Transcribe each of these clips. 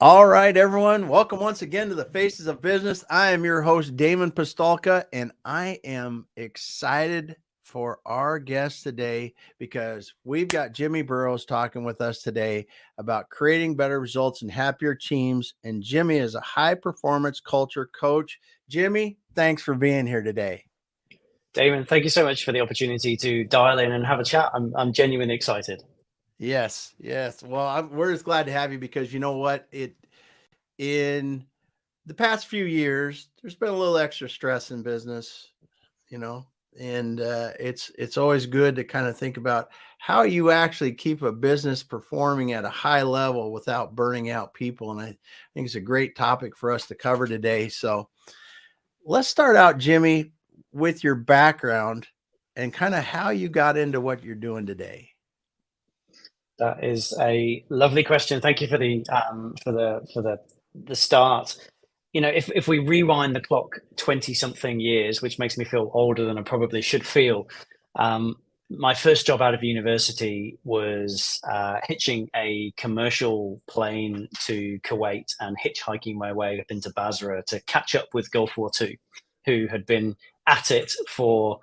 All right, everyone. Welcome once again to the Faces of Business. I am your host, Damon Pistolka, and I am excited for our guest today because we've got Jimmy Burroughes talking with us today about creating better results and happier teams. And Jimmy is a high performance culture coach. Jimmy, thanks for being here today. Damon, thank you so much for the opportunity to dial in and have a chat. I'm genuinely excited. Yes. Well, we're just glad to have you because you know what? In the past few years, there's been a little extra stress in business, you know, and it's always good to kind of think about how you actually keep a business performing at a high level without burning out people. And I think it's a great topic for us to cover today. So let's start out, Jimmy, with your background and kind of how you got into what you're doing today. That is a lovely question. Thank you for the start. You know, if we rewind the clock 20 something years, which makes me feel older than I probably should feel, um, my first job out of university was hitching a commercial plane to Kuwait and hitchhiking my way up into Basra to catch up with Gulf War II, who had been at it for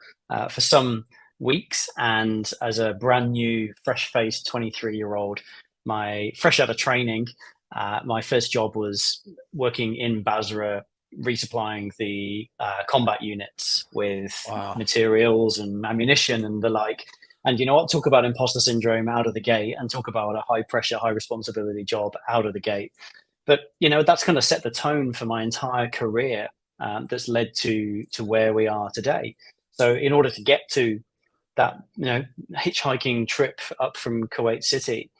some weeks. And as a brand new, fresh-faced 23-year-old, my fresh out of training, my first job was working in Basra, resupplying the combat units with Wow. materials and ammunition and the like. And you know what? Talk about imposter syndrome out of the gate, and talk about a high pressure, high responsibility job out of the gate. But you know, that's kind of set the tone for my entire career. That's led to where we are today. So in order to get to that, you know, hitchhiking trip up from Kuwait City,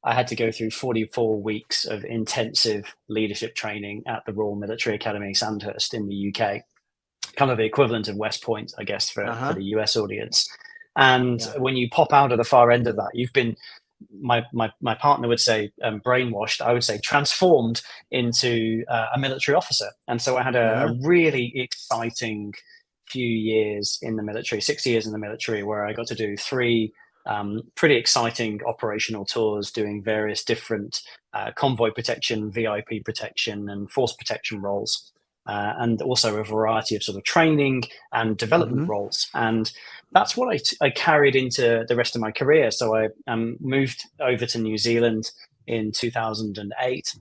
I had to go through 44 weeks of intensive leadership training at the Royal Military Academy Sandhurst in the UK, kind of the equivalent of West Point, I guess, for Uh-huh. the US audience. And Yeah. when you pop out of the far end of that, you've been, my partner would say, brainwashed. I would say transformed into a military officer. And so I had a Uh-huh. really exciting few years in the military, 6 years in the military, where I got to do three pretty exciting operational tours, doing various different convoy protection, VIP protection, and force protection roles. And also a variety of sort of training and development Mm-hmm. roles. And that's what I carried into the rest of my career. So I moved over to New Zealand in 2008,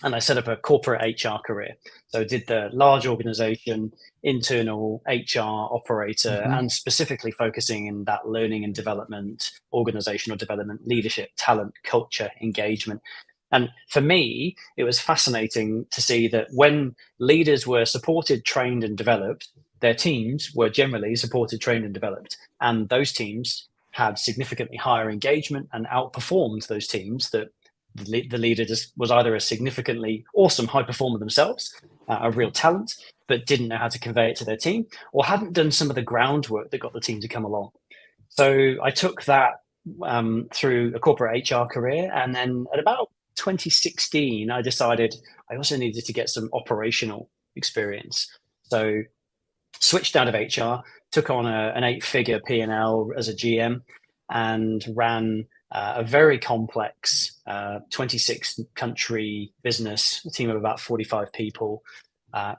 and I set up a corporate HR career. So I did the large organization, internal HR operator, Mm-hmm. and specifically focusing in that learning and development, organizational development, leadership, talent, culture, engagement. And for me, it was fascinating to see that when leaders were supported, trained, and developed, their teams were generally supported, trained, and developed. And those teams had significantly higher engagement and outperformed those teams that the leader just was either a significantly awesome high performer themselves, a real talent, but didn't know how to convey it to their team, or hadn't done some of the groundwork that got the team to come along. So I took that through a corporate HR career, and then at about 2016, I decided I also needed to get some operational experience. So switched out of HR, took on an eight-figure P&L as a GM, and ran a very complex 26-country business, a team of about 45 people,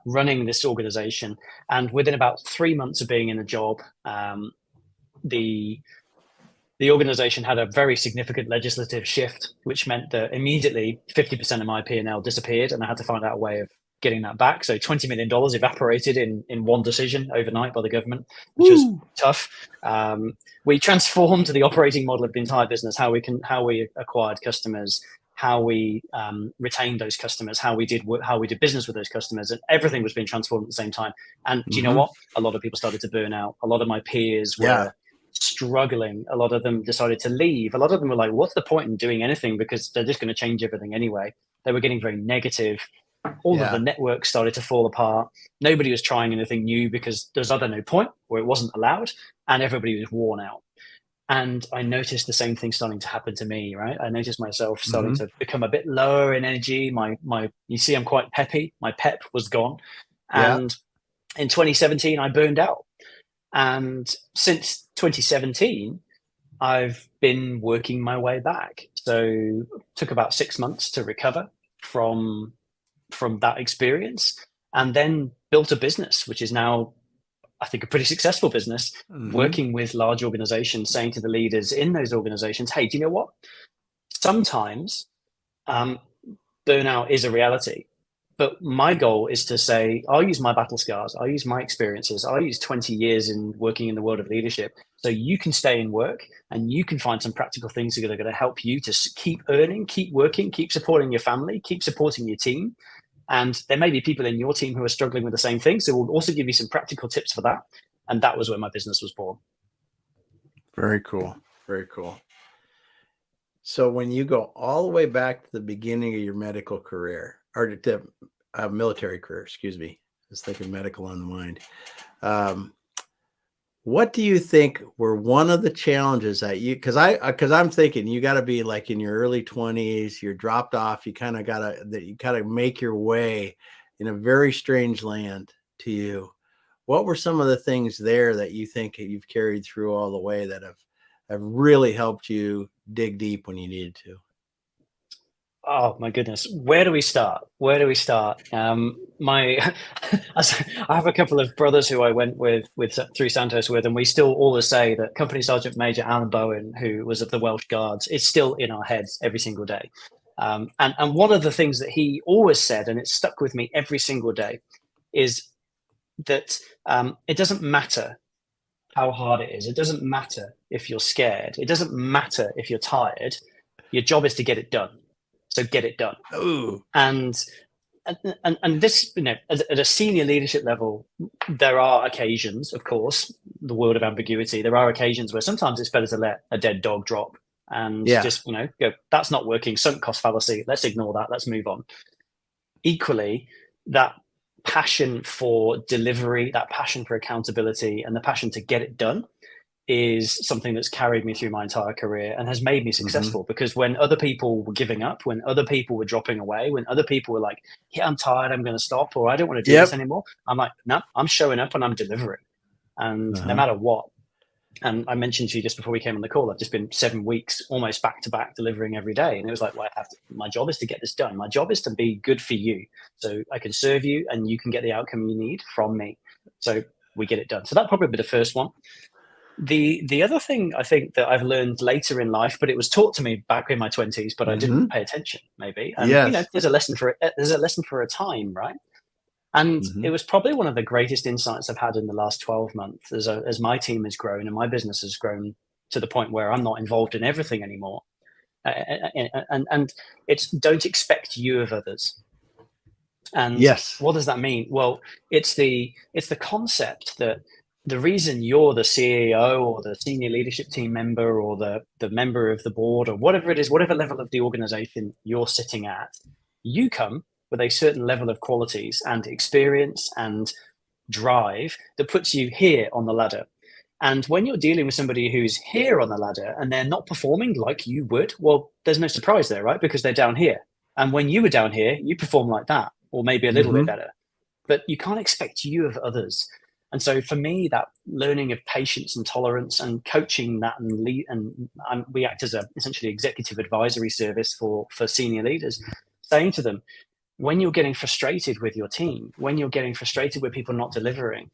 running this organization. And within about 3 months of being in the job, the the organization had a very significant legislative shift, which meant that immediately 50% of my P&L disappeared, and I had to find out a way of getting that back. So $20 million evaporated in one decision overnight by the government, which was Woo. tough. We transformed the operating model of the entire business, how we acquired customers, how we retained those customers, how we did business with those customers, and everything was being transformed at the same time. And do you know Mm-hmm. what? A lot of people started to burn out. A lot of my peers Yeah. were struggling. A lot of them decided to leave. A lot of them were like, what's the point in doing anything, because they're just going to change everything anyway. They were getting very negative. All of the Yeah. networks started to fall apart. Nobody was trying anything new because there's either no point or it wasn't allowed, and everybody was worn out. And I noticed the same thing starting to happen to me, right? I noticed myself starting Mm-hmm. to become a bit lower in energy. You see, I'm quite peppy. My pep was gone. Yeah. And in 2017, I burned out. And since 2017, I've been working my way back. So it took about 6 months to recover from that experience, and then built a business, which is now, I think, a pretty successful business, working with large organizations, saying to the leaders in those organizations, hey, do you know what? Sometimes burnout is a reality. But my goal is to say, I'll use my battle scars, I'll use my experiences, I'll use 20 years in working in the world of leadership, so you can stay in work and you can find some practical things that are going to help you to keep earning, keep working, keep supporting your family, keep supporting your team. And there may be people in your team who are struggling with the same thing, so we'll also give you some practical tips for that. And that was where my business was born. Very cool. Very cool. So when you go all the way back to the beginning of your medical career, or to military career, excuse me, I was thinking medical on the mind. What do you think were one of the challenges that you, because I'm thinking you got to be like in your early 20s, you're dropped off, you kind of make your way in a very strange land to you. What were some of the things there that you think you've carried through all the way that have really helped you dig deep when you needed to? Oh my goodness, where do we start? I have a couple of brothers who I went with through Santos with, and we still always say that Company Sergeant Major Alan Bowen, who was of the Welsh Guards, is still in our heads every single day. And one of the things that he always said, and it stuck with me every single day, is that it doesn't matter how hard it is. It doesn't matter if you're scared. It doesn't matter if you're tired. Your job is to get it done. So get it done. Ooh. And this, at a senior leadership level, there are occasions, of course, the world of ambiguity. There are occasions where sometimes it's better to let a dead dog drop and just, go, that's not working, sunk cost fallacy. Let's ignore that. Let's move on. Equally, that passion for delivery, that passion for accountability, and the passion to get it done is something that's carried me through my entire career and has made me successful. Because when other people were giving up, when other people were dropping away, when other people were like, yeah, I'm tired, I'm going to stop, or I don't want to do this anymore, I'm like, no, I'm showing up and I'm delivering. And no matter what. And I mentioned to you just before we came on the call, I've just been 7 weeks almost back to back delivering every day. And it was like, well, my job is to get this done. My job is to be good for you, so I can serve you and you can get the outcome you need from me. So we get it done. So that'd probably be the first one. The other thing I think that I've learned later in life, but it was taught to me back in my 20s, but I didn't pay attention, maybe. And there's a lesson for a time, right? And it was probably one of the greatest insights I've had in the last 12 months as my team has grown and my business has grown to the point where I'm not involved in everything anymore. And it's don't expect you of others. And what does that mean? Well, it's the concept that the reason you're the CEO or the senior leadership team member or the member of the board or whatever it is, whatever level of the organization you're sitting at, you come with a certain level of qualities and experience and drive that puts you here on the ladder. And when you're dealing with somebody who's here on the ladder and they're not performing like you would, well, there's no surprise there, right? Because they're down here. And when you were down here, you perform like that, or maybe a little bit better. But you can't expect you of others. And so for me, that learning of patience and tolerance and coaching that and we act as essentially executive advisory service for senior leaders, saying to them, when you're getting frustrated with your team, when you're getting frustrated with people not delivering,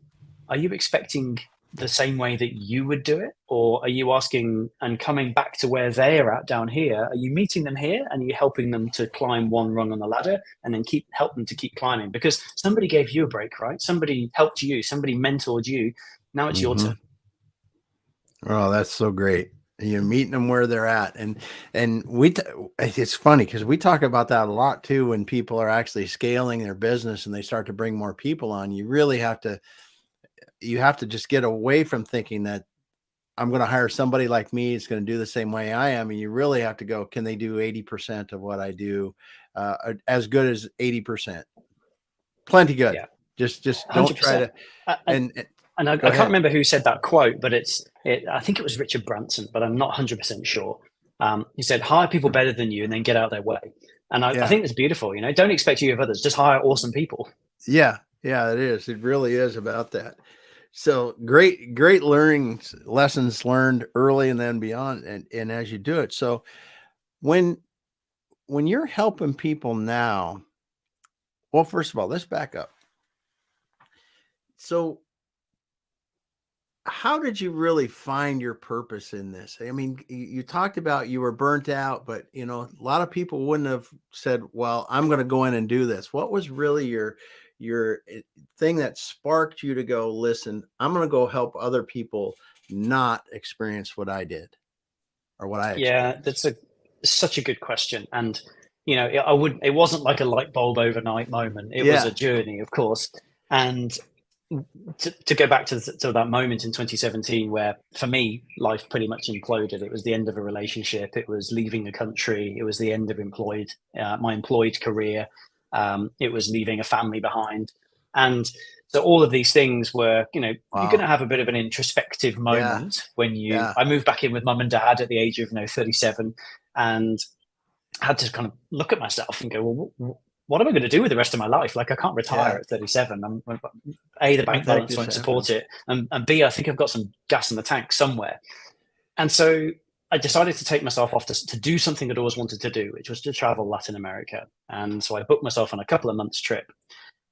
are you expecting the same way that you would do it? Or are you asking and coming back to where they are at down here? Are you meeting them here and are you helping them to climb one rung on the ladder and then help them to keep climbing? Because somebody gave you a break, right? Somebody helped you, somebody mentored you. Now it's your turn. Oh, that's so great. You're meeting them where they're at. And it's funny because we talk about that a lot too, when people are actually scaling their business and they start to bring more people on. You really have to just get away from thinking that I'm going to hire somebody like me. It's going to do the same way I am. And you really have to go, can they do 80% of what I do? As good as 80%? Plenty good. Yeah. Just don't 100%. Try to. And I can't remember who said that quote, but I think it was Richard Branson, but I'm not 100% sure. He said, hire people better than you and then get out of their way. And I think that's beautiful. Don't expect you of others, just hire awesome people. Yeah, it is. It really is about that. So great lessons learned early and then beyond. And as you do it. So when when you're helping people now, well, first of all, let's back up. So how did you really find your purpose in this? I mean, you talked about you were burnt out, but a lot of people wouldn't have said, "Well, I'm going to go in and do this." What was really your thing that sparked you to go, "Listen, I'm going to go help other people not experience what I did or what I Yeah, experienced?" that's such a good question. And, it wasn't like a light bulb overnight moment. It was Yeah. a journey, of course. And to go back to that moment in 2017 where for me life pretty much imploded. It was the end of a relationship, it was leaving a country, it was the end of my employed career, it was leaving a family behind. And so all of these things were, you're going Wow. to have a bit of an introspective Yeah. moment when Yeah. I moved back in with mum and dad at the age of 37, and had to kind of look at myself and go, well, what am I going to do with the rest of my life? Like, I can't retire Yeah. at 37. A, the What bank the heck balance just won't happened? support it, and B, I think I've got some gas in the tank somewhere. And so I decided to take myself off to do something I'd always wanted to do, which was to travel Latin America. And so I booked myself on a couple of months trip,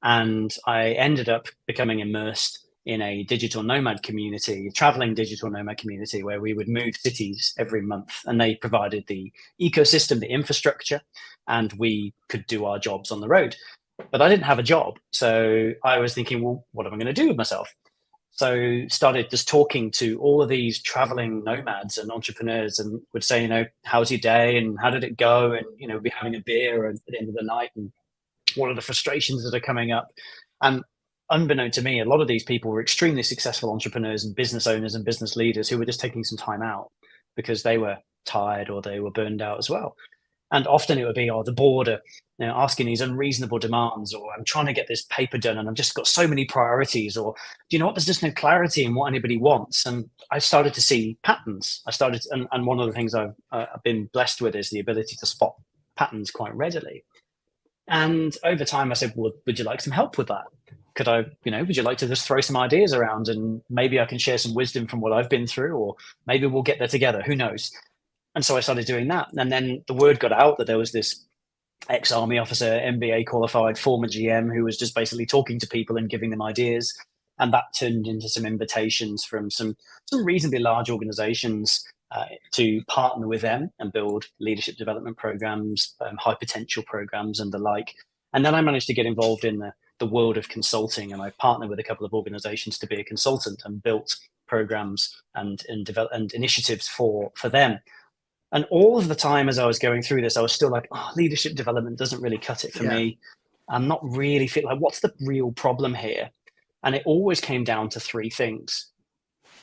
and I ended up becoming immersed in a digital nomad community, traveling digital nomad community, where we would move cities every month, and they provided the ecosystem, the infrastructure, and we could do our jobs on the road. But I didn't have a job, so I was thinking, well, what am I going to do with myself? So started just talking to all of these traveling nomads and entrepreneurs, and would say, how's your day and how did it go? And, we'd be having a beer at the end of the night, and what are the frustrations that are coming up? And unbeknown to me, a lot of these people were extremely successful entrepreneurs and business owners and business leaders who were just taking some time out because they were tired or they were burned out as well. And often it would be, the board are, asking these unreasonable demands, or I'm trying to get this paper done and I've just got so many priorities, or do you know what? There's just no clarity in what anybody wants. And I started to see patterns. And one of the things I've been blessed with is the ability to spot patterns quite readily. And over time, I said, well, would you like some help with that? Would you like to just throw some ideas around, and maybe I can share some wisdom from what I've been through, or maybe we'll get there together. Who knows? And so I started doing that. And then the word got out that there was this ex-army officer, MBA qualified, former GM, who was just basically talking to people and giving them ideas. And that turned into some invitations from some reasonably large organizations to partner with them and build leadership development programs, high potential programs, and the like. And then I managed to get involved in the world of consulting, and I partnered with a couple of organizations to be a consultant and built programs and initiatives for them. And all of the time as I was going through this, I was still like, leadership development doesn't really cut it for Yeah. me. I'm not really feeling like, what's the real problem here? And it always came down to three things.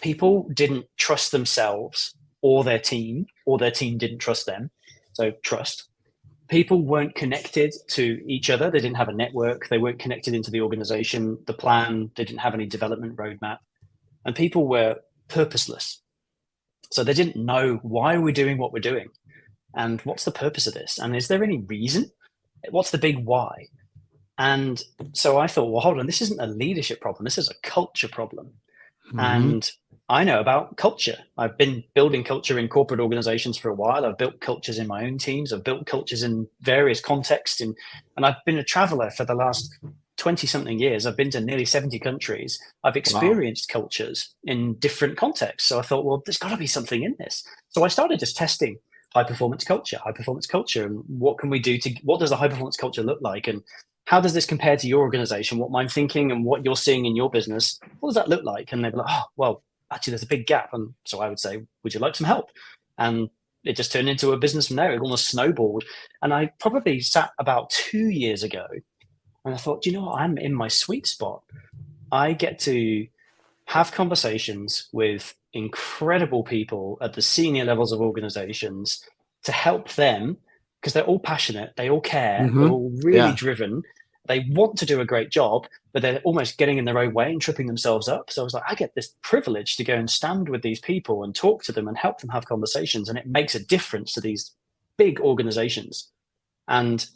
People didn't trust themselves or their team didn't trust them. So trust. People weren't connected to each other. They didn't have a network. They weren't connected into the organization, the plan. They didn't have any development roadmap. And people were purposeless. So they didn't know, why are we doing what we're doing? And what's the purpose of this? And is there any reason? What's the big why? And so I thought, well, hold on, this isn't a leadership problem. This is a culture problem. Mm-hmm. And I know about culture. I've been building culture in corporate organizations for a while. I've built cultures in my own teams. I've built cultures in various contexts. And I've been a traveler for the last 20 something years. I've been to nearly 70 countries. I've Wow. experienced cultures in different contexts. So I thought, well, there's got to be something in this. So I started just testing high performance culture. And what can we do what does a high performance culture look like? And how does this compare to your organization? What I'm thinking and what you're seeing in your business, what does that look like? And they'd be like, oh, well, actually, there's a big gap. And so I would say, would you like some help? And it just turned into a business from there. It almost snowballed. And I probably sat about 2 years ago and I thought, do you know what? I'm in my sweet spot. I get to have conversations with incredible people at the senior levels of organizations to help them, because they're all passionate, they all care, they're Mm-hmm. all really Yeah. driven, they want to do a great job, but they're almost getting in their own way and tripping themselves up. So I was like, I get this privilege to go and stand with these people and talk to them and help them have conversations, and it makes a difference to these big organizations. And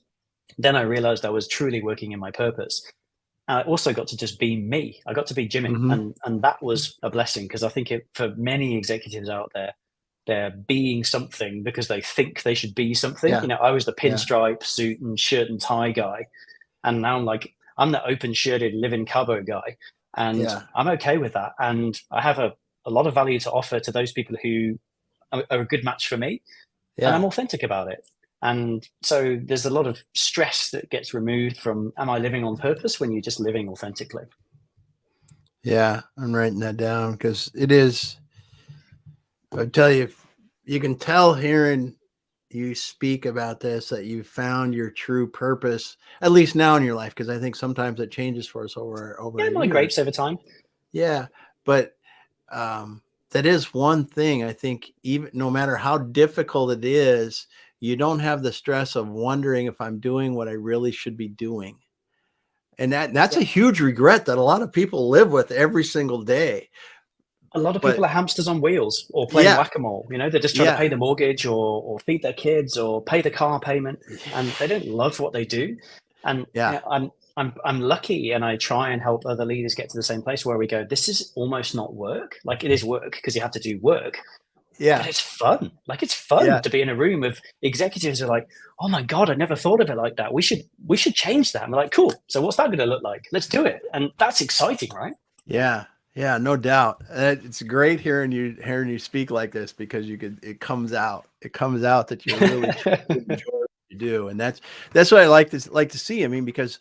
then I realized I was truly working in my purpose. I also got to just be me. I got to be Jimmy, Mm-hmm. and that was a blessing, because I think for many executives out there, they're being something because they think they should be something. Yeah. You know, I was the Yeah. pinstripe suit and shirt and tie guy, and now I'm the open shirted living cabo guy, and Yeah. I'm okay with that. And I have a lot of value to offer to those people who are a good match for me, and I'm Yeah. authentic about it. And so there's a lot of stress that gets removed from, am I living on purpose, when you're just living authentically. Yeah. I'm writing that down because it is, I tell you, you can tell hearing you speak about this that you found your true purpose, at least now in your life, because I think sometimes it changes for us over Yeah, the it migrates years. over time. Yeah. But that is one thing I think, even no matter how difficult it is, you don't have the stress of wondering if I'm doing what I really should be doing. And that's Yeah. a huge regret that a lot of people live with every single day. A lot of But people are hamsters on wheels or playing yeah, whack-a-mole. You know, they're just trying to yeah, pay the mortgage or feed their kids or pay the car payment, and they don't love what they do. And yeah, I'm lucky, and I try and help other leaders get to the same place where we go, this is almost not work. Like, it is work because you have to do work, but yeah, it's fun. Like, it's fun yeah, to be in a room of executives who are like, oh my God, I never thought of it like that. We should change that. And we're like, cool. So what's that going to look like? Let's do it. And that's exciting, right? yeah, yeah, no doubt. It's great hearing you speak like this, because it comes out that you really truly enjoy what you do. And that's what I like to see. I mean, because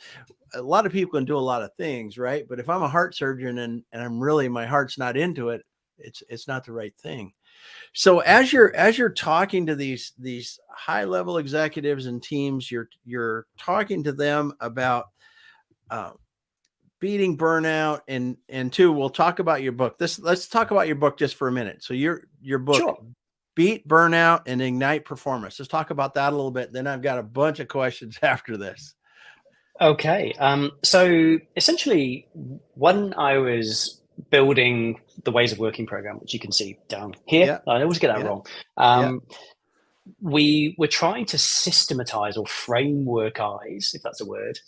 a lot of people can do a lot of things, right? But if I'm a heart surgeon and my heart's not into it, it's not the right thing. So as you're talking to these high level executives and teams, you're talking to them about uh, beating burnout, and two, we'll talk about your book. Let's talk about your book just for a minute. So your book, Sure. Beat Burnout and Ignite Performance. Let's talk about that a little bit. Then I've got a bunch of questions after this. Okay. So essentially, when I was building the Ways of Working program, which you can see down here, Yeah, I always get that yeah, wrong. yeah, We were trying to systematize or frameworkize, if that's a word,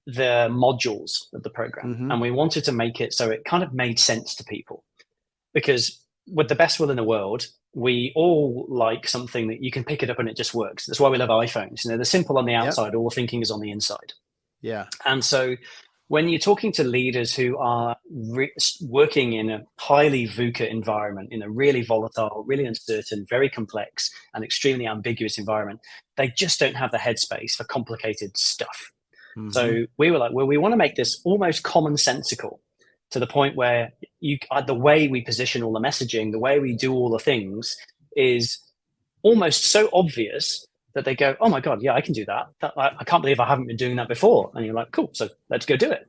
the modules of the program. mm-hmm, And we wanted to make it so it kind of made sense to people. Because with the best will in the world, we all like something that you can pick it up and it just works. That's why we love iPhones. You know, they're simple on the yep, outside, all the thinking is on the inside. yeah, And so when you're talking to leaders who are working in a highly VUCA environment, in a really volatile, really uncertain, very complex, and extremely ambiguous environment, they just don't have the headspace for complicated stuff. mm-hmm, So we were like, well, we want to make this almost commonsensical, to the point where the way we position all the messaging, the way we do all the things is almost so obvious that they go, oh my God, yeah, I can do that. I can't believe I haven't been doing that before. And you're like, cool, so let's go do it.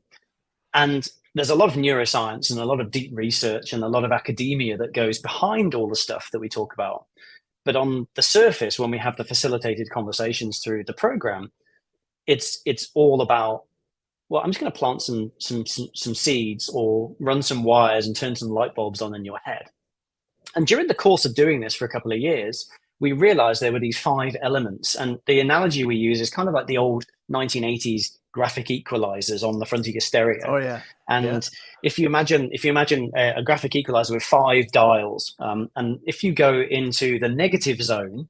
And there's a lot of neuroscience and a lot of deep research and a lot of academia that goes behind all the stuff that we talk about. But on the surface, when we have the facilitated conversations through the program, it's all about, well, I'm just going to plant some seeds or run some wires and turn some light bulbs on in your head. And during the course of doing this for a couple of years, we realized there were these 5 elements. And the analogy we use is kind of like the old 1980s graphic equalizers on the front of your stereo. oh yeah, And yeah, if you imagine a graphic equalizer with 5 dials, and if you go into the negative zone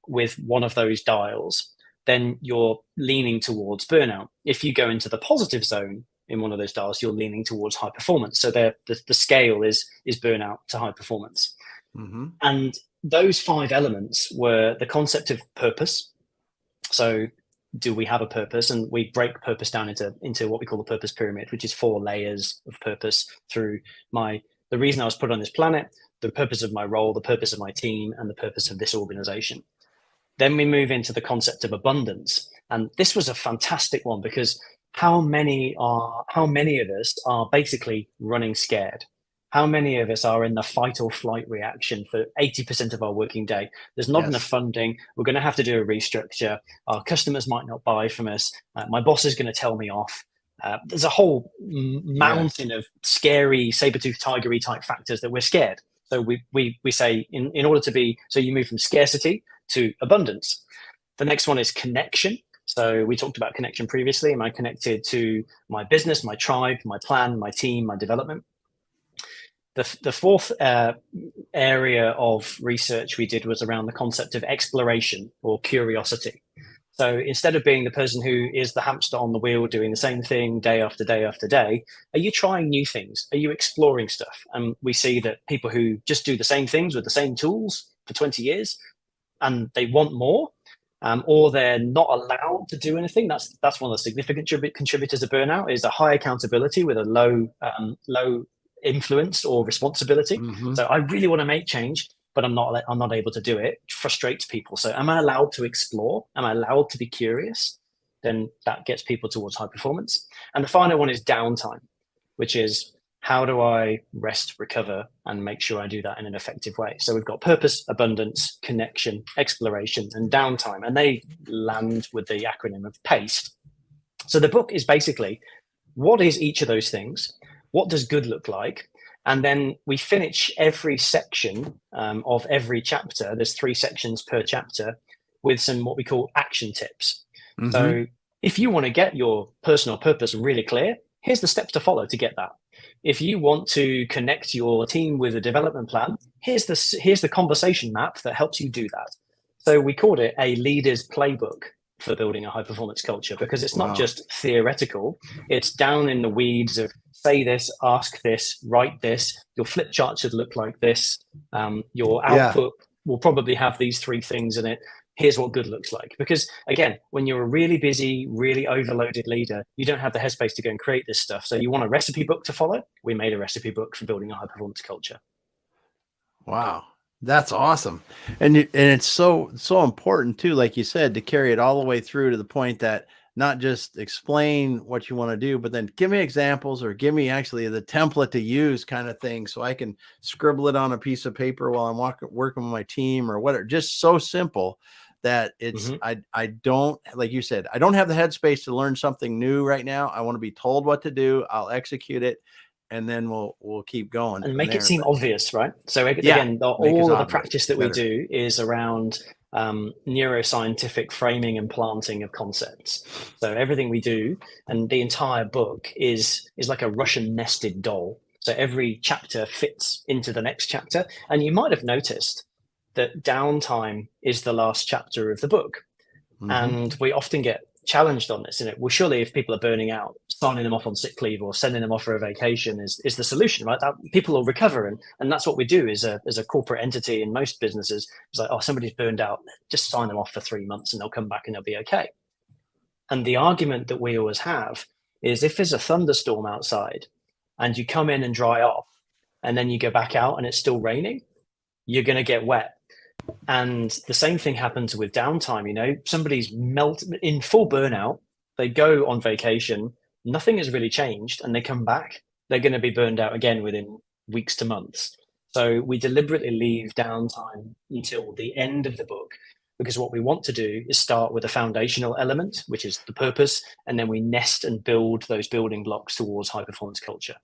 with one of those dials, then you're leaning towards burnout. If you go into the positive zone in one of those dials, you're leaning towards high performance. So the scale is burnout to high performance. mm-hmm, And those 5 elements were the concept of purpose. So do we have a purpose? And we break purpose down into what we call the purpose pyramid, which is 4 layers of purpose through the reason I was put on this planet, the purpose of my role, the purpose of my team, and the purpose of this organization. Then we move into the concept of abundance. And this was a fantastic one, because how many of us are basically running scared? How many of us are in the fight or flight reaction for 80% of our working day? There's not enough funding. We're going to have to do a restructure. Our customers might not buy from us. My boss is going to tell me off. There's a whole mountain of scary saber-toothed tigery type factors that we're scared. So we say in order to be, so you move from scarcity to abundance. The next one is connection. So we talked about connection previously. Am I connected to my business, my tribe, my plan, my team, my development? The fourth area of research we did was around the concept of exploration or curiosity. So instead of being the person who is the hamster on the wheel doing the same thing day after day after day, are you trying new things? Are you exploring stuff? And we see that people who just do the same things with the same tools for 20 years and they want more, or they're not allowed to do anything. That's one of the significant contributors of burnout, is a high accountability with a low influence or responsibility. Mm-hmm. So I really want to make change, but I'm not able to do it. It frustrates people. So am I allowed to explore? Am I allowed to be curious? Then that gets people towards high performance. And the final one is downtime, which is, how do I rest, recover, and make sure I do that in an effective way? So we've got purpose, abundance, connection, exploration, and downtime, and they land with the acronym of PACE. So the book is basically, what is each of those things? What does good look like? And then we finish every section of every chapter. There's 3 sections per chapter with some what we call action tips. Mm-hmm. So if you want to get your personal purpose really clear, here's the steps to follow to get that. If you want to connect your team with a development plan, here's the conversation map that helps you do that. So we called it a leader's playbook for building a high performance culture, because it's not just theoretical, it's down in the weeds of say this, ask this, write this, your flip chart should look like this, your output will probably have these 3 things in it. Here's what good looks like. Because again, when you're a really busy, really overloaded leader, you don't have the headspace to go and create this stuff. So you want a recipe book to follow? We made a recipe book for building a high performance culture. Wow. That's awesome. And it's so important too, like you said, to carry it all the way through to the point that not just explain what you want to do, but then give me examples or give me actually the template to use kind of thing, so I can scribble it on a piece of paper while I'm working with my team or whatever. Just so simple that it's, I don't, like you said, I don't have the headspace to learn something new right now. I want to be told what to do. I'll execute it. And then we'll keep going and make it seem obvious, right? So again, all of the practice that we do is around neuroscientific framing and planting of concepts. So everything we do, and the entire book is like a Russian nested doll. So every chapter fits into the next chapter. And you might have noticed that downtime is the last chapter of the book. And we often get challenged on this. Well, surely if people are burning out, signing them off on sick leave or sending them off for a vacation is the solution, right? That people will recover. And that's what we do as a corporate entity in most businesses. It's like, oh, somebody's burned out, just sign them off for 3 months and they'll come back and they'll be okay. And the argument that we always have is, if there's a thunderstorm outside and you come in and dry off and then you go back out and it's still raining, you're going to get wet. And the same thing happens with downtime. Somebody's in full burnout, they go on vacation, nothing has really changed, and they come back, they're going to be burned out again within weeks to months. So we deliberately leave downtime until the end of the book, because what we want to do is start with a foundational element, which is the purpose, and then we nest and build those building blocks towards high performance culture.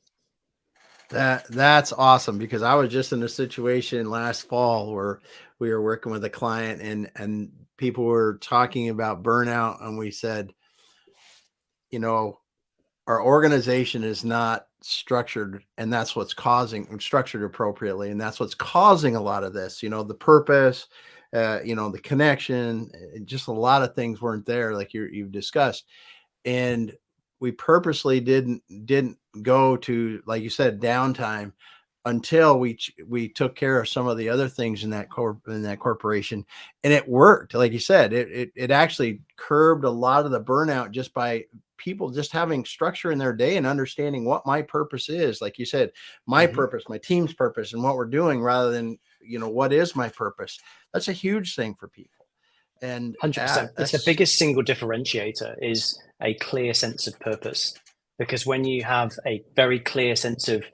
That's awesome, because I was just in a situation last fall where we were working with a client and people were talking about burnout, and we said, our organization is not structured, and that's what's structured appropriately. And that's what's causing a lot of this, the purpose, the connection, just a lot of things weren't there, like you've discussed. And we purposely didn't go to, like you said, downtime until we took care of some of the other things in that corporation, and it worked. Like you said, it actually curbed a lot of the burnout just by people just having structure in their day and understanding what my purpose is. Like you said, my purpose, my team's purpose, and what we're doing, rather than what is my purpose. That's a huge thing for people. And 100%. It's the biggest single differentiator, is a clear sense of purpose. Because when you have a very clear sense of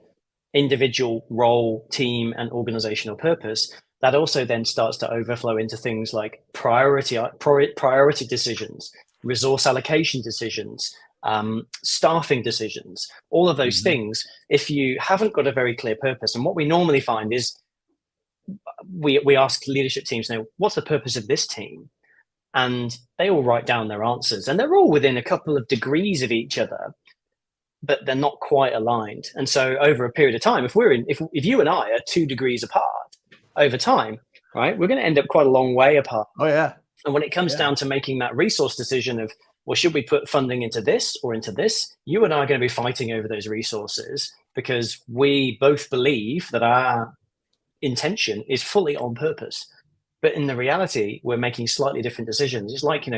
individual role, team, and organizational purpose, that also then starts to overflow into things like priority decisions, resource allocation decisions, staffing decisions, all of those things. If you haven't got a very clear purpose, and what we normally find is we ask leadership teams now, what's the purpose of this team? And they all write down their answers, and they're all within a couple of degrees of each other. but they're not quite aligned. And so over a period of time, if you and I are 2 degrees apart over time, right, we're going to end up quite a long way apart. Oh yeah. And when it comes down to making that resource decision of, well, should we put funding into this or into this? You and I are going to be fighting over those resources because we both believe that our intention is fully on purpose. But in the reality, we're making slightly different decisions. It's like,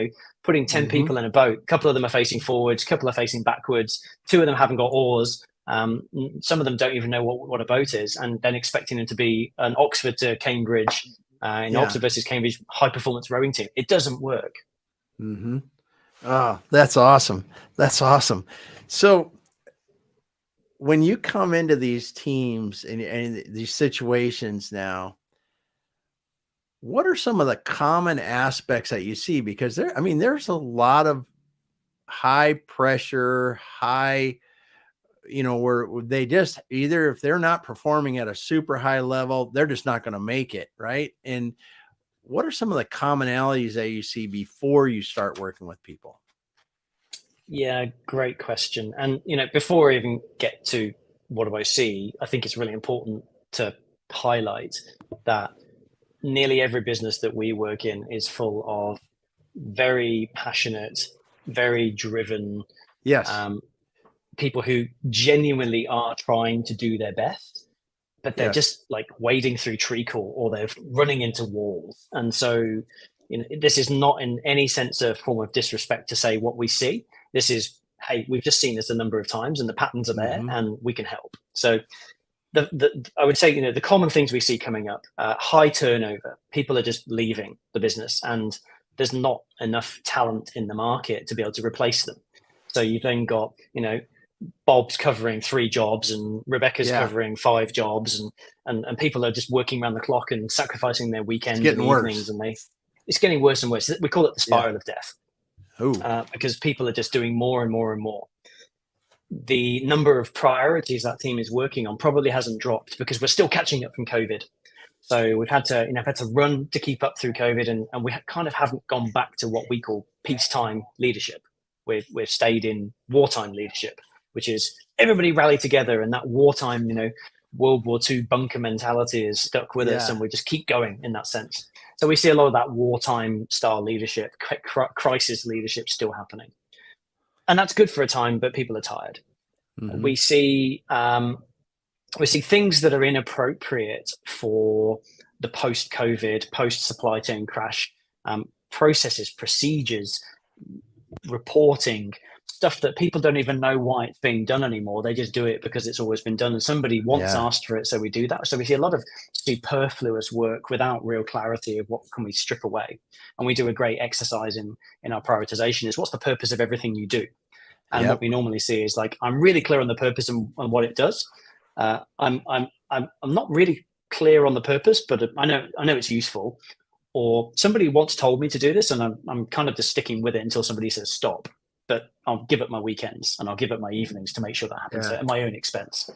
putting 10 people in a boat. A couple of them are facing forwards, a couple are facing backwards. 2 of them haven't got oars. Some of them don't even know what a boat is, and then expecting them to be an Oxford to Cambridge, Oxford versus Cambridge high performance rowing team. It doesn't work. Mm-hmm. Oh, that's awesome. That's awesome. So when you come into these teams and these situations now, what are some of the common aspects that you see? Because there's a lot of high pressure, where they just either, if they're not performing at a super high level, they're just not going to make it. Right. And what are some of the commonalities that you see before you start working with people? Yeah, great question. And, before I even get to what do I see, I think it's really important to highlight that nearly every business that we work in is full of very passionate, very driven people who genuinely are trying to do their best, but they're just like wading through treacle or they're running into walls. And so this is not in any sense a form of disrespect to say what we see. This is, hey, we've just seen this a number of times and the patterns are there and we can help. So I would say, the common things we see coming up, high turnover, people are just leaving the business and there's not enough talent in the market to be able to replace them. So you've then got, Bob's covering 3 jobs and Rebecca's covering 5 jobs and people are just working around the clock and sacrificing their weekends and evenings. And it's getting worse and worse. We call it the spiral of death. Because people are just doing more and more and more. The number of priorities that team is working on probably hasn't dropped because we're still catching up from COVID. So we've had to run to keep up through COVID, and we kind of haven't gone back to what we call peacetime leadership. We've stayed in wartime leadership, which is everybody rally together, and that wartime, World War II bunker mentality is stuck with us, and we just keep going in that sense. So we see a lot of that wartime style leadership, crisis leadership still happening. And that's good for a time, but people are tired. We see things that are inappropriate for the post-COVID, post-supply chain crash, processes, procedures, reporting, stuff that people don't even know why it's being done anymore. They just do it because it's always been done and somebody once asked for it, so we do that. So we see a lot of superfluous work without real clarity of what can we strip away. And we do a great exercise in our prioritization is what's the purpose of everything you do? And what we normally see is like, I'm really clear on the purpose and what it does. I'm not really clear on the purpose, but I know it's useful. Or somebody once told me to do this, and I'm kind of just sticking with it until somebody says stop. But I'll give up my weekends and I'll give up my evenings to make sure that happens at my own expense.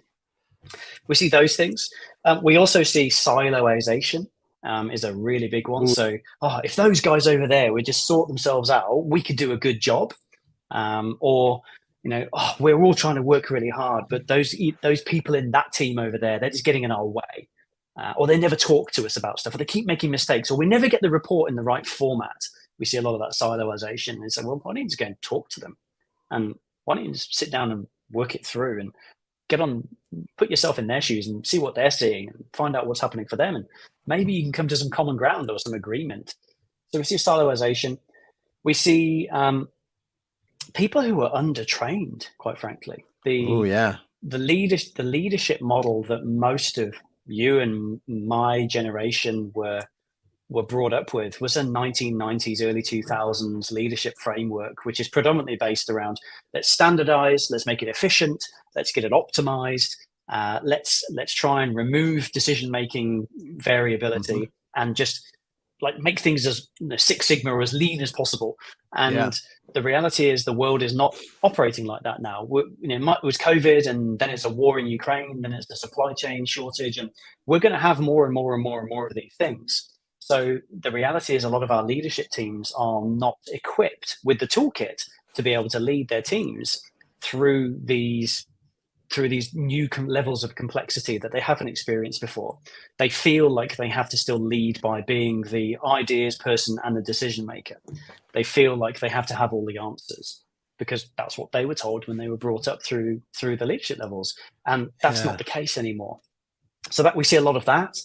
We see those things. We also see siloization is a really big one. So if those guys over there would just sort themselves out, we could do a good job. We're all trying to work really hard, but those people in that team over there, they're just getting in our way. Or they never talk to us about stuff, or they keep making mistakes, or we never get the report in the right format. We see a lot of that siloization. And so, well, why don't you just go and talk to them? And why don't you just sit down and work it through and put yourself in their shoes and see what they're seeing and find out what's happening for them. And maybe you can come to some common ground or some agreement. So we see siloization. We see people who are undertrained, quite frankly. The leadership model that most of you and my generation were brought up with was a 1990s, early 2000s leadership framework, which is predominantly based around let's standardize, let's make it efficient, let's get it optimized, let's try and remove decision-making variability and just like make things as Six Sigma or as lean as possible. And the reality is the world is not operating like that now. It was COVID, and then it's a war in Ukraine, then it's the supply chain shortage, and we're going to have more and more and more and more of these things. So the reality is a lot of our leadership teams are not equipped with the toolkit to be able to lead their teams through these new levels of complexity that they haven't experienced before. They feel like they have to still lead by being the ideas person and the decision maker. They feel like they have to have all the answers because that's what they were told when they were brought up through the leadership levels, and that's not the case anymore. So that we see a lot of that,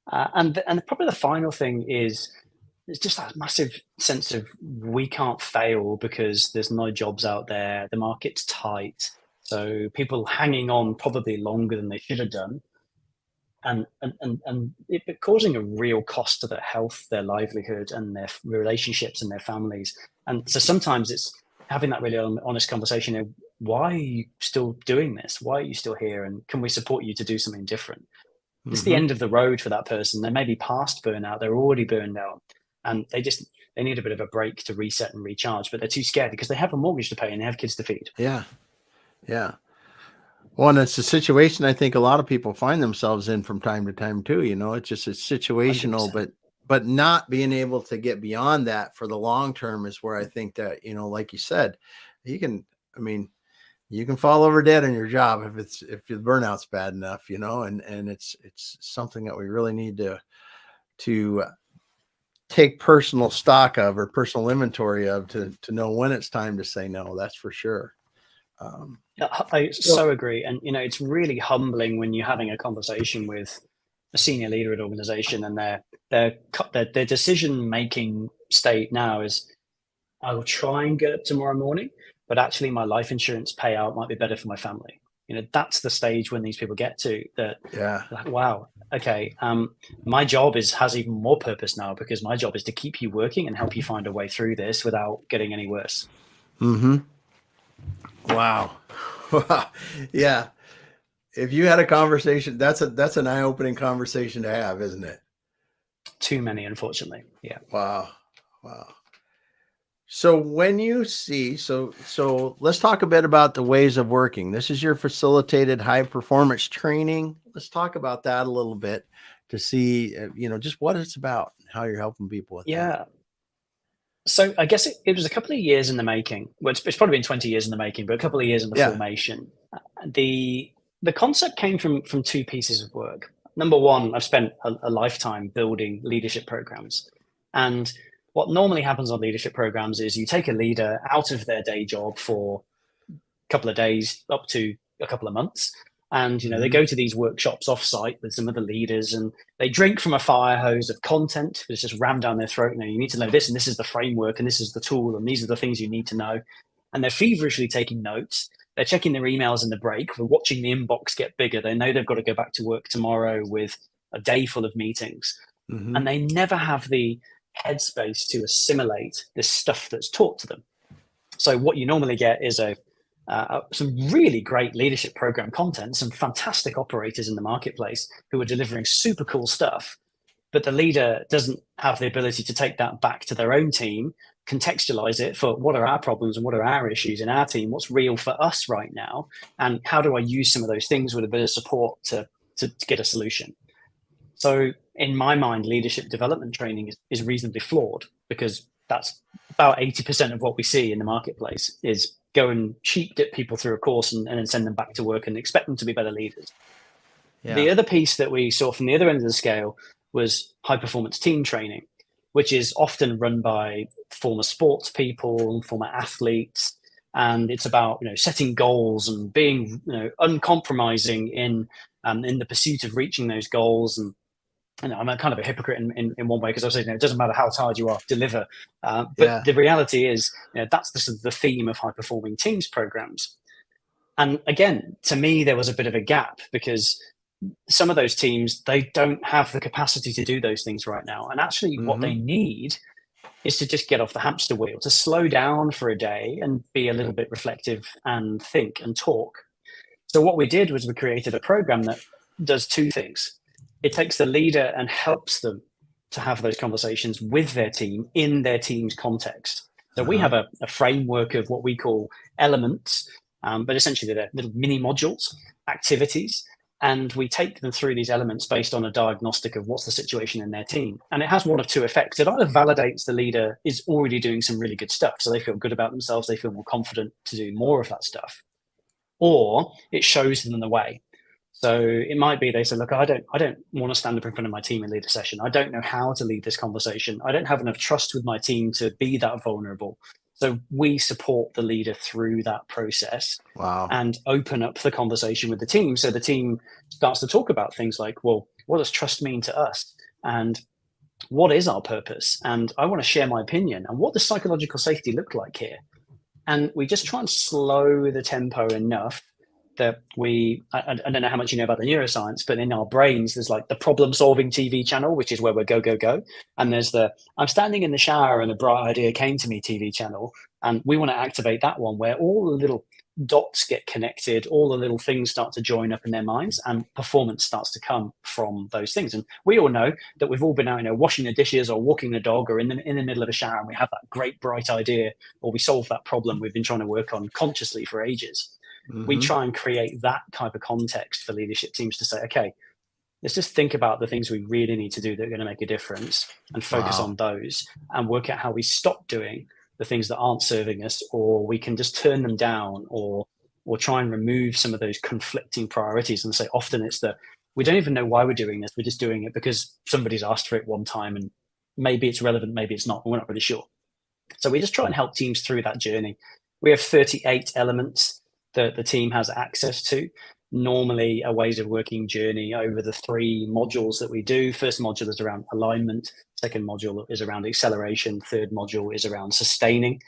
and probably the final thing is there's just that massive sense of we can't fail because there's no jobs out there, the market's tight, so people hanging on probably longer than they should have done, and it causing a real cost to their health, their livelihood, and their relationships and their families. And so sometimes it's having that really honest conversation of why are you still doing this? Why are you still here? And can we support you to do something different? It's the end of the road for that person. They may be past burnout. They're already burned out, and they need a bit of a break to reset and recharge, but they're too scared because they have a mortgage to pay and they have kids to feed. Yeah. Well, and it's a situation I think a lot of people find themselves in from time to time too. It's just it's situational, 100%. but not being able to get beyond that for the long term is where I think that, like you said, you can fall over dead in your job if your burnout's bad enough, and it's something that we really need to take personal stock of or personal inventory of to know when it's time to say no. That's for sure. I so agree. And, it's really humbling when you're having a conversation with a senior leader at an organization and their decision-making state now is, I will try and get up tomorrow morning, but actually my life insurance payout might be better for my family. That's the stage when these people get to that. Yeah. Like, wow. Okay. My job has even more purpose now because my job is to keep you working and help you find a way through this without getting any worse. Mm-hmm. Wow. Yeah. If you had a conversation, that's an eye-opening conversation to have, isn't it? Too many, unfortunately. Yeah. Wow. So when you see, so let's talk a bit about the ways of working. This is your facilitated high performance training. Let's talk about that a little bit to see, just what it's about, how you're helping people with that. So I guess it was a couple of years in the making. Well, it's probably been 20 years in the making, but a couple of years in the formation. The concept came from two pieces of work. Number one, I've spent a lifetime building leadership programs. And what normally happens on leadership programs is you take a leader out of their day job for a couple of days up to a couple of months. And, they go to these workshops offsite with some other leaders and they drink from a fire hose of content that's just rammed down their throat. You need to know this, and this is the framework, and this is the tool, and these are the things you need to know. And they're feverishly taking notes. They're checking their emails in the break. We're watching the inbox get bigger. They know they've got to go back to work tomorrow with a day full of meetings. And they never have the headspace to assimilate this stuff that's taught to them. So what you normally get is some really great leadership program content, some fantastic operators in the marketplace who are delivering super cool stuff, but the leader doesn't have the ability to take that back to their own team, contextualize it for what are our problems and what are our issues in our team, what's real for us right now, and how do I use some of those things with a bit of support to get a solution. So in my mind, leadership development training is reasonably flawed because that's about 80% of what we see in the marketplace is go and cheap dip people through a course and then send them back to work and expect them to be better leaders. Yeah. The other piece that we saw from the other end of the scale was high performance team training, which is often run by former sports people, former athletes. And it's about, setting goals and being, uncompromising in the pursuit of reaching those goals. And I'm a kind of a hypocrite in one way because I was saying it doesn't matter how tired you are, deliver. But the reality is that's the theme of high performing teams programs. And again, to me, there was a bit of a gap because some of those teams, they don't have the capacity to do those things right now. And actually what they need is to just get off the hamster wheel, to slow down for a day and be a little bit reflective and think and talk. So what we did was we created a program that does two things. It takes the leader and helps them to have those conversations with their team in their team's context. So we have a framework of what we call elements, but essentially they're little mini modules, activities, and we take them through these elements based on a diagnostic of what's the situation in their team. And it has one of two effects. It either validates the leader is already doing some really good stuff, so they feel good about themselves, they feel more confident to do more of that stuff. or it shows them the way. So it might be they say, look, I don't want to stand up in front of my team and lead a session. I don't know how to lead this conversation. I don't have enough trust with my team to be that vulnerable. So we support the leader through that process. Wow. And open up the conversation with the team. So the team starts to talk about things like, well, what does trust mean to us? And what is our purpose? And I want to share my opinion. And what does psychological safety look like here? And we just try and slow the tempo enough that I don't know how much you know about the neuroscience, but in our brains, there's like the problem solving TV channel, which is where we're go, go, go. And there's the I'm standing in the shower and a bright idea came to me TV channel. And we want to activate that one where all the little dots get connected, all the little things start to join up in their minds, and performance starts to come from those things. And we all know that we've all been out, washing the dishes or walking the dog or in the middle of a shower, and we have that great bright idea, or we solve that problem we've been trying to work on consciously for ages. We try and create that type of context for leadership teams to say, okay, let's just think about the things we really need to do that are going to make a difference and focus on those, and work out how we stop doing the things that aren't serving us, or we can just turn them down, or try and remove some of those conflicting priorities and say, often it's we don't even know why we're doing this. We're just doing it because somebody's asked for it one time, and maybe it's relevant, maybe it's not, and we're not really sure. So we just try and help teams through that journey. We have 38 elements that the team has access to. Normally a ways of working journey over the 3 modules that we do. First module is around alignment. Second module is around acceleration. Third module is around sustaining.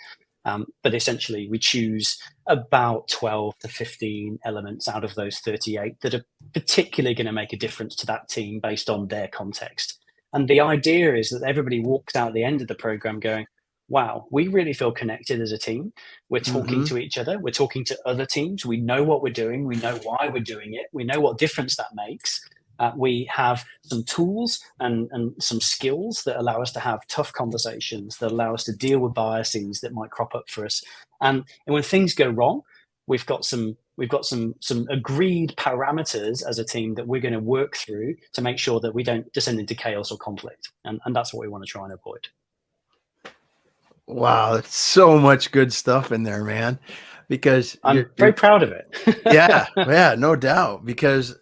But essentially we choose about 12 to 15 elements out of those 38 that are particularly going to make a difference to that team based on their context. And the idea is that everybody walks out at the end of the program going, wow, we really feel connected as a team. We're talking to each other. We're talking to other teams. We know what we're doing. We know why we're doing it. We know what difference that makes. We have some tools and some skills that allow us to have tough conversations, that allow us to deal with biases that might crop up for us. And when things go wrong, we've got some agreed parameters as a team that we're going to work through to make sure that we don't descend into chaos or conflict. And that's what we want to try and avoid. Wow, that's so much good stuff in there, man. Because I'm very proud of it. yeah, no doubt. Because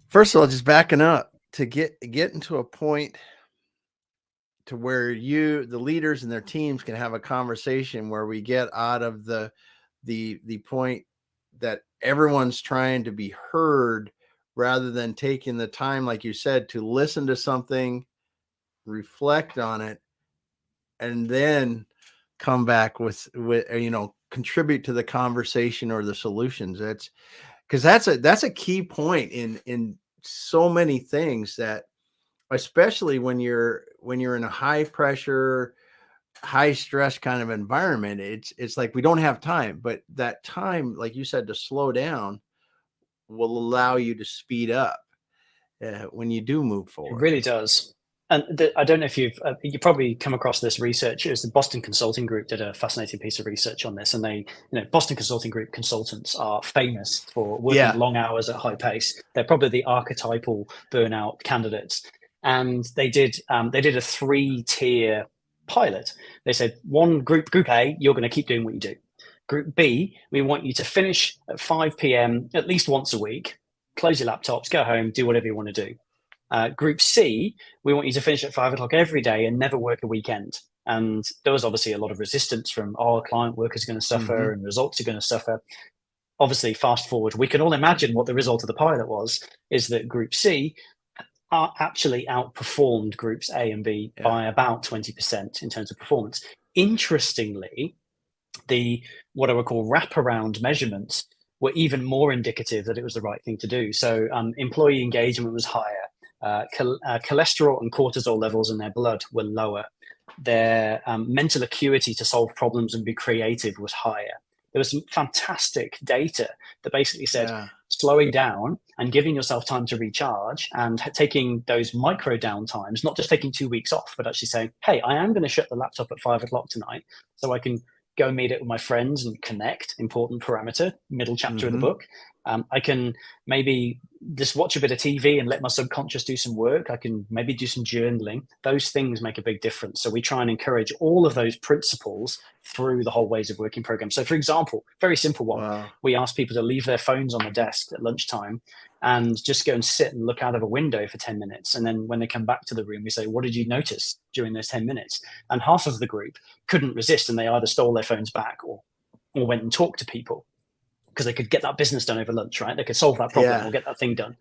first of all, just backing up to get into a point to where the leaders and their teams can have a conversation where we get out of the point that everyone's trying to be heard, rather than taking the time, like you said, to listen to something, reflect on it, and then come back with contribute to the conversation or the solutions. That's because that's a key point in so many things, that especially when you're in a high pressure, high stress kind of environment, it's like we don't have time, but that time, like you said, to slow down will allow you to speed up when you do move forward. It really does. And I don't know if you probably come across this research. It was the Boston Consulting Group did a fascinating piece of research on this, and they, Boston Consulting Group consultants are famous for working long hours at high pace. They're probably the archetypal burnout candidates. And they did a 3-tier pilot. They said, group A, you're going to keep doing what you do. Group B, we want you to finish at 5 p.m. at least once a week, close your laptops, go home, do whatever you want to do. Group C, we want you to finish at 5 o'clock every day and never work a weekend. And there was obviously a lot of resistance from our client work is going to suffer and results are going to suffer. Obviously, fast forward, we can all imagine what the result of the pilot was, is that Group C actually outperformed groups A and B by about 20% in terms of performance. Interestingly, what I would call wraparound measurements were even more indicative that it was the right thing to do. So employee engagement was higher. Cholesterol and cortisol levels in their blood were lower. Their mental acuity to solve problems and be creative was higher. There was some fantastic data that basically said slowing down and giving yourself time to recharge and taking those micro downtimes, not just taking 2 weeks off, but actually saying, hey, I am going to shut the laptop at 5 o'clock tonight so I can go meet it with my friends and connect, important parameter, middle chapter of the book. I can maybe just watch a bit of TV and let my subconscious do some work. I can maybe do some journaling. Those things make a big difference. So we try and encourage all of those principles through the whole ways of working program. So for example, very simple one, Wow. we ask people to leave their phones on the desk at lunchtime and just go and sit and look out of a window for 10 minutes. And then when they come back to the room, we say, what did you notice during those 10 minutes? And half of the group couldn't resist, and they either stole their phones back or went and talked to people, because they could get that business done over lunch, right? They could solve that problem Yeah. or get that thing done.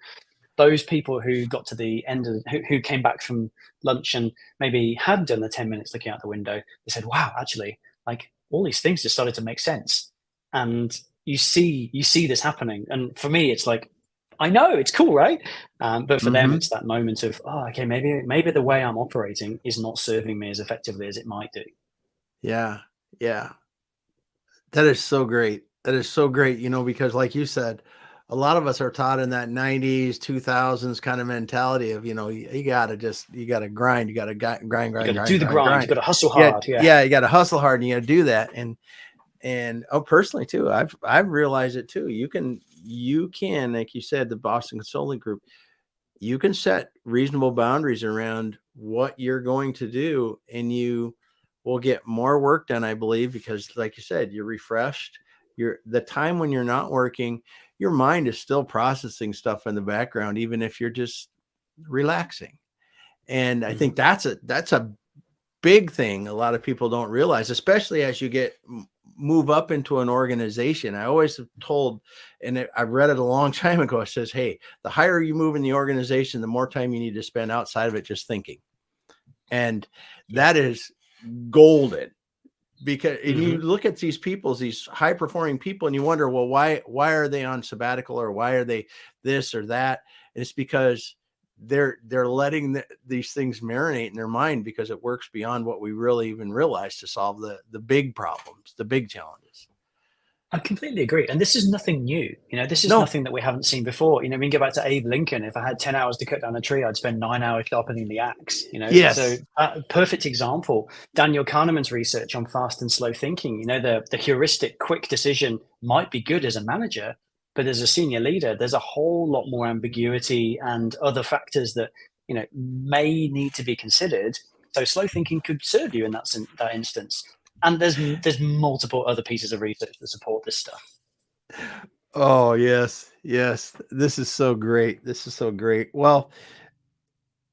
Those people who got to the end of who came back from lunch and maybe had done the 10 minutes looking out the window, they said, wow, actually, like all these things just started to make sense. And you see this happening. And for me, it's like, I know it's cool, right? But for them, it's that moment of, oh, okay, maybe the way I'm operating is not serving me as effectively as it might do. Yeah. Yeah. That is so great. That is so great, because like you said, a lot of us are taught in that 90s, 2000s kind of mentality of, you got to grind, you got to grind, You got to do the grind. You got to hustle hard. Yeah. You got to hustle hard and you got to do that. And personally too, I've realized it too. You can, like you said, the Boston Consulting Group, you can set reasonable boundaries around what you're going to do, and you will get more work done, I believe, because like you said, you're refreshed. The time when you're not working, your mind is still processing stuff in the background, even if you're just relaxing. And I think that's a big thing a lot of people don't realize, especially as you move up into an organization. I always have told, and I read it a long time ago, it says, hey, the higher you move in the organization, the more time you need to spend outside of it just thinking. And that is golden, because and you look at these people, these high performing people, and you wonder, well, why are they on sabbatical, or why are they this or that? And it's because they're letting these things marinate in their mind, because it works beyond what we really even realize to solve the big problems, the big challenges. I completely agree. And this is nothing new. This is No. nothing that we haven't seen before. We can go back to Abe Lincoln. If I had 10 hours to cut down a tree, I'd spend 9 hours sharpening the axe. Yes. So perfect example. Daniel Kahneman's research on fast and slow thinking, the heuristic quick decision might be good as a manager, but as a senior leader, there's a whole lot more ambiguity and other factors that, may need to be considered. So slow thinking could serve you in that instance. And there's multiple other pieces of research that support this stuff. Oh, yes. This is so great. Well,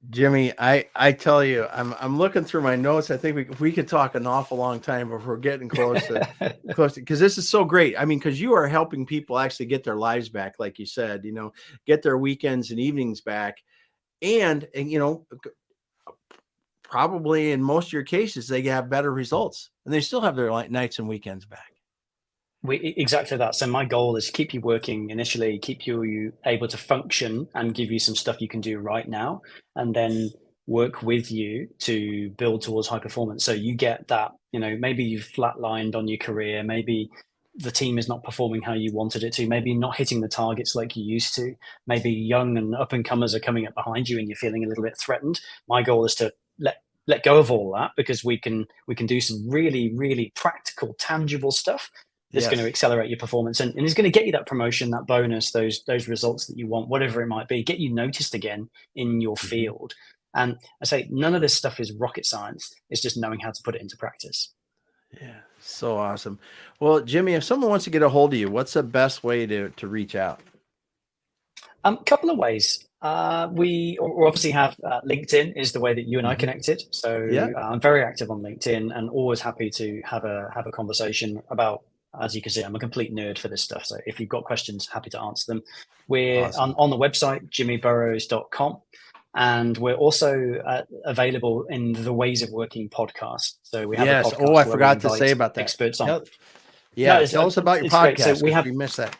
Jimmy, I tell you, I'm looking through my notes. I think we could talk an awful long time, but we're getting close because this is so great. I mean, because you are helping people actually get their lives back, like you said, get their weekends and evenings back, and probably in most of your cases, they have better results, and they still have their nights and weekends back. Exactly that. So my goal is to keep you working initially, keep you able to function, and give you some stuff you can do right now, and then work with you to build towards high performance. So you get that, maybe you've flatlined on your career, maybe the team is not performing how you wanted it to, maybe not hitting the targets like you used to, maybe young and up and comers are coming up behind you and you're feeling a little bit threatened. My goal is to let go of all that, because we can do some really, really practical, tangible stuff that's going to accelerate your performance and is going to get you that promotion, that bonus, those results that you want, whatever it might be, get you noticed again in your field. And I say, none of this stuff is rocket science. It's just knowing how to put it into practice. Yeah. So awesome. Well, Jimmy, if someone wants to get a hold of you, what's the best way to reach out? Couple of ways. We obviously have LinkedIn is the way that you and I connected. So I'm very active on LinkedIn and always happy to have a conversation about, as you can see, I'm a complete nerd for this stuff. So if you've got questions, happy to answer them. We're on the website, jimmyburroughes.com. And we're also available in the Ways of Working podcast. So we have a podcast. Oh, I forgot to say about that. Experts on. Yeah, tell us about your podcast. So we missed that.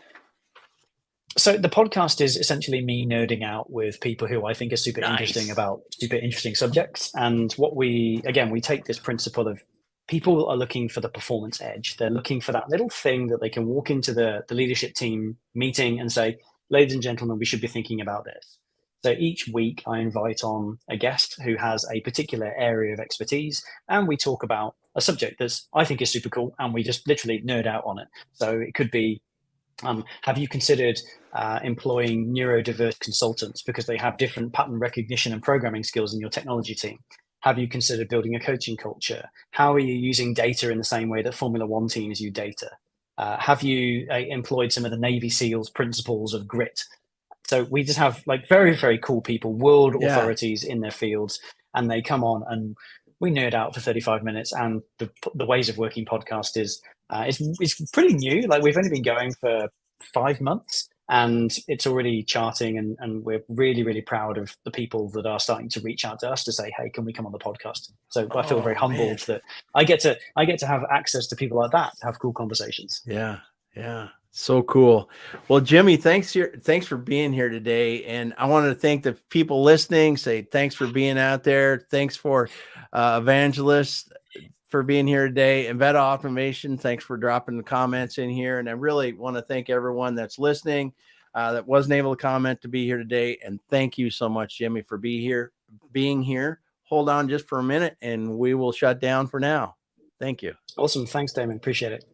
So the podcast is essentially me nerding out with people who I think are super interesting about super interesting subjects. And what we take this principle of people are looking for the performance edge. They're looking for that little thing that they can walk into the leadership team meeting and say, ladies and gentlemen, we should be thinking about this. So each week I invite on a guest who has a particular area of expertise, and we talk about a subject that I think is super cool, and we just literally nerd out on it. So it could be Have you considered employing neurodiverse consultants because they have different pattern recognition and programming skills in your technology team? Have you considered building a coaching culture? How are you using data in the same way that Formula One teams use data? Have you employed some of the Navy SEALs principles of grit? So we just have like very, very cool people, world authorities in their fields, and they come on and we nerd out for 35 minutes. And the Ways of Working podcast is it's pretty new. Like we've only been going for 5 months and it's already charting, and we're really, really proud of the people that are starting to reach out to us to say, hey, can we come on the podcast? So I feel very humbled that I get to have access to people like that to have cool conversations. Yeah. So cool. Well, Jimmy, thanks for being here today. And I wanted to thank the people listening, say thanks for being out there. Thanks for Evangelist for being here today. And Veta Automation, thanks for dropping the comments in here. And I really want to thank everyone that's listening that wasn't able to comment to be here today. And thank you so much, Jimmy, for being here. Hold on just for a minute and we will shut down for now. Thank you. Awesome. Thanks, Damon. Appreciate it.